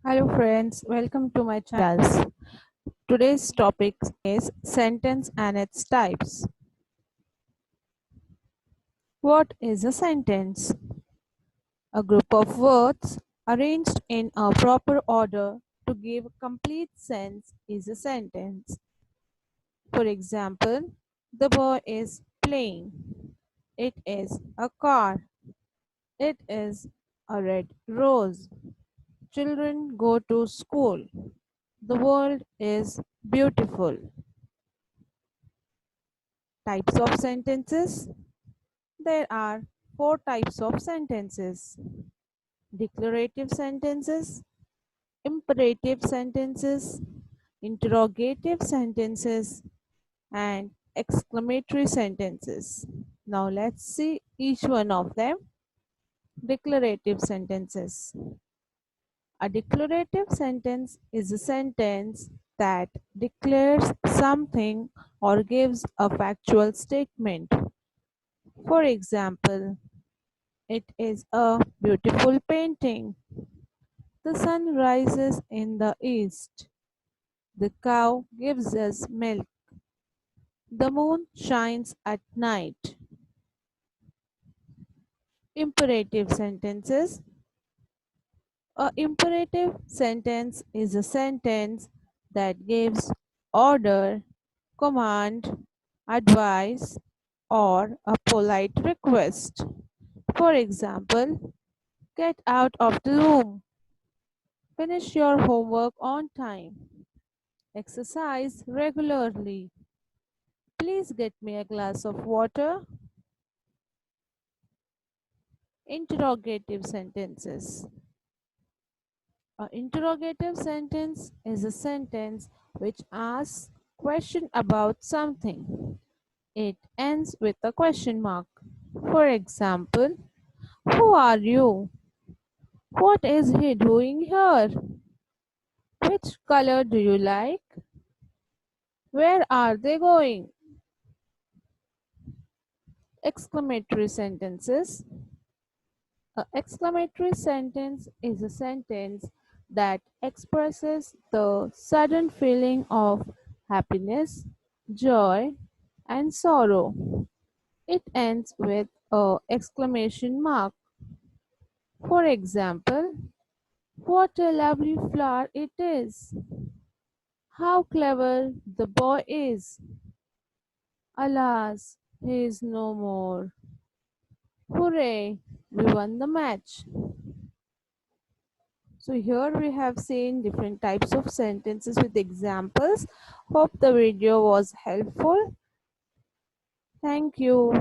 Hello friends, welcome to my channel. Today's topic is sentence and its types. What is a sentence? A group of words arranged in a proper order to give complete sense is a sentence. For example, the boy is playing. It is a car. It is a red rose. Children go to school. The world is beautiful. Types of sentences. There are four types of sentences: declarative sentences, imperative sentences, interrogative sentences, and exclamatory sentences. Now let's see each one of them. Declarative sentences. A declarative sentence is a sentence that declares something or gives a factual statement. For example, it is a beautiful painting. The sun rises in the east. The cow gives us milk. The moon shines at night. Imperative sentences. A imperative sentence is a sentence that gives order, command, advice, or a polite request. For example, get out of the room. Finish your homework on time. Exercise regularly. Please get me a glass of water. Interrogative sentences. An interrogative sentence is a sentence which asks question about something. It ends with a question mark. For example, who are you? What is he doing here? Which color do you like? Where are they going? Exclamatory sentences. An exclamatory sentence is a sentence that expresses the sudden feeling of happiness, joy, and sorrow. It ends with a exclamation mark. For example, what a lovely flower it is! How clever the boy is! Alas, he is no more. Hooray, we won the match. So here we have seen different types of sentences with examples. Hope the video was helpful. Thank you.